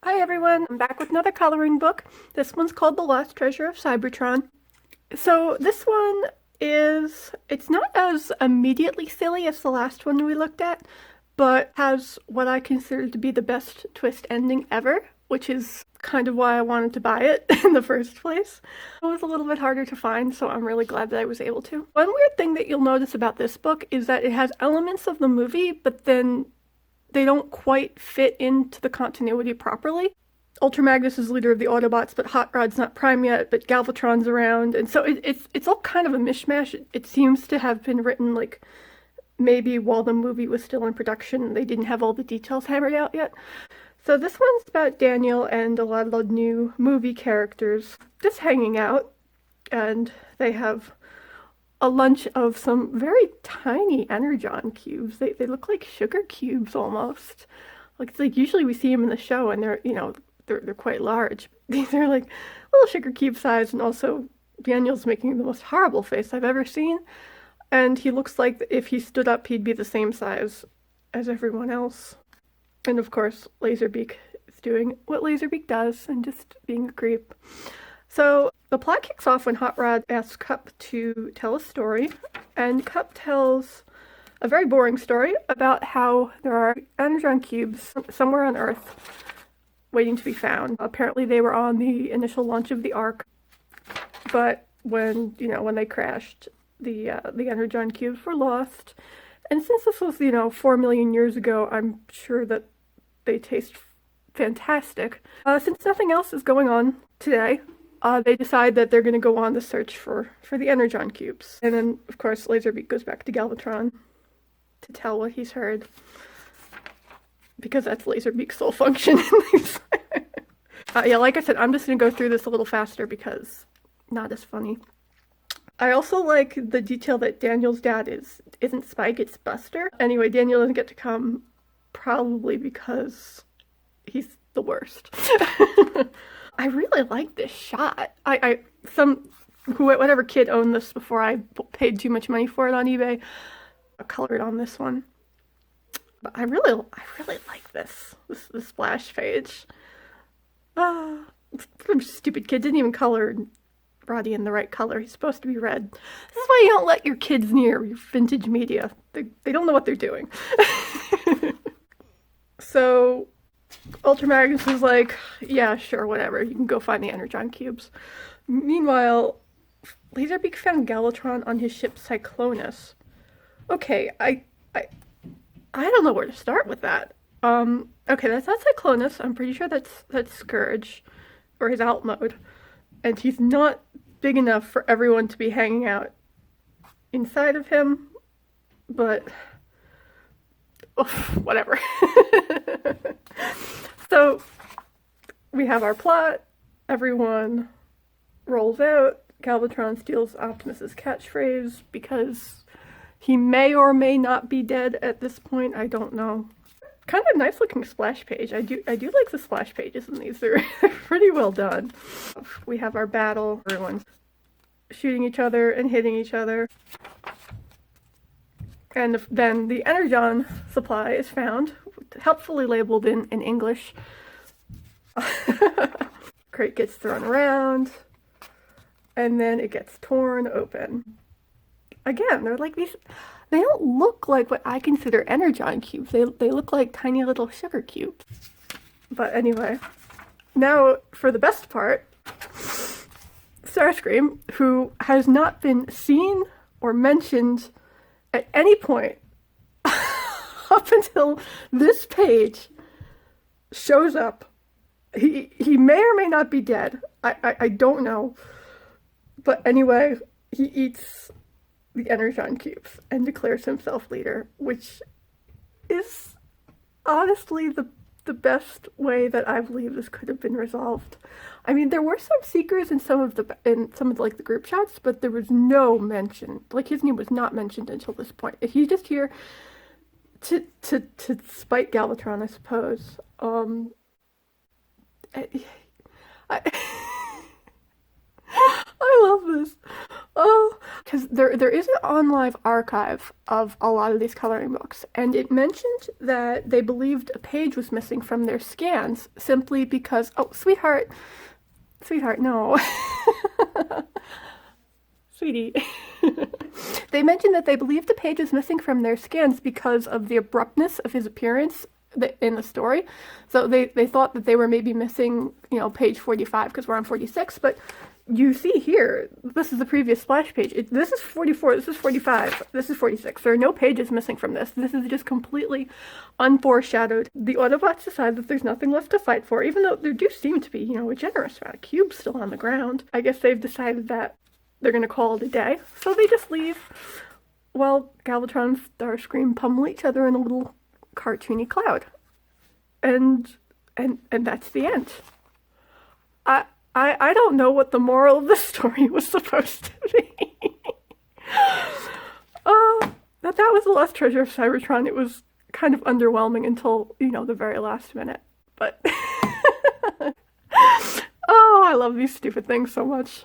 Hi everyone, I'm back with another coloring book. This one's called The Lost Treasure of Cybertron. So this one it's not as immediately silly as the last one we looked at, but has what I consider to be the best twist ending ever, which is kind of why I wanted to buy it in the first place. It was a little bit harder to find, so I'm really glad that I was able to. One weird thing that you'll notice about this book is that it has elements of the movie, but then they don't quite fit into the continuity properly. Ultra Magnus is leader of the Autobots, but Hot Rod's not Prime yet, but Galvatron's around, and so it's all kind of a mishmash. It seems to have been written like maybe while the movie was still in production. They didn't have all the details hammered out yet. So this one's about Daniel and a lot of the new movie characters just hanging out, and they have a lunch of some very tiny energon cubes. They look like sugar cubes almost. Like it's like usually we see them in the show and they're quite large. These are like little sugar cube size, and also Daniel's making the most horrible face I've ever seen. And he looks like if he stood up he'd be the same size as everyone else. And of course Laserbeak is doing what Laserbeak does and just being a creep. So the plot kicks off when Hot Rod asks Cup to tell a story, and Cup tells a very boring story about how there are energon cubes somewhere on Earth waiting to be found. Apparently they were on the initial launch of the Ark, but when they crashed, the energon cubes were lost. And since this was 4 million years ago, I'm sure that they taste fantastic. Since nothing else is going on today, they decide that they're going to go on the search for the energon cubes. And then, of course, Laserbeak goes back to Galvatron to tell what he's heard, because that's Laserbeak's sole function. Yeah, like I said, I'm just going to go through this a little faster because not as funny. I also like the detail that Daniel's dad isn't Spike, it's Buster. Anyway, Daniel doesn't get to come, probably because he's the worst. I really like this shot. Whatever kid owned this before I paid too much money for it on eBay, I colored on this one. But I really like this splash page. Some stupid kid didn't even color Roddy in the right color. He's supposed to be red. This is why you don't let your kids near your vintage media. They don't know what they're doing. So Ultra Magnus is like, yeah, sure, whatever. You can go find the energon cubes. Meanwhile, Laserbeak found Galvatron on his ship Cyclonus. Okay, I don't know where to start with that. Okay, that's not Cyclonus. I'm pretty sure that's Scourge, or his alt mode. And he's not big enough for everyone to be hanging out inside of him, but whatever. So we have our plot. Everyone rolls out. Galvatron steals Optimus's catchphrase because he may or may not be dead at this point. I don't know. Kind of nice looking splash page. I do like the splash pages in these. They're pretty well done. We have our battle. Everyone's shooting each other and hitting each other. And then the energon supply is found, helpfully labeled in English. Crate gets thrown around, and then it gets torn open. Again, they're like these. They don't look like what I consider energon cubes. They look like tiny little sugar cubes. But anyway, now for the best part. Starscream, who has not been seen or mentioned at any point up until this page, shows up. He may or may not be dead. I don't know. But anyway, he eats the energon cubes and declares himself leader, which is honestly the best way that I believe this could have been resolved. I mean, there were some seekers in some of the group shots, but there was no mention. Like, his name was not mentioned until this point. If he's just here to spite Galvatron, I suppose. I love this. Oh, because there is an OnLive archive of a lot of these coloring books, and it mentioned that they believed a page was missing from their scans simply because, oh, sweetheart, no. Sweetie. They mentioned that they believed the page was missing from their scans because of the abruptness of his appearance in the story. So they thought that they were maybe missing, page 45 because we're on 46, but you see here, this is the previous splash page. This is 44, this is 45, this is 46. There are no pages missing from this. This is just completely unforeshadowed. The Autobots decide that there's nothing left to fight for, even though there do seem to be, a generous amount of cubes still on the ground. I guess they've decided that they're going to call it a day, so they just leave while Galvatron and Starscream pummel each other in a little cartoony cloud. And that's the end. I don't know what the moral of the story was supposed to be. That was the last treasure of Cybertron. It was kind of underwhelming until, the very last minute. But, oh, I love these stupid things so much.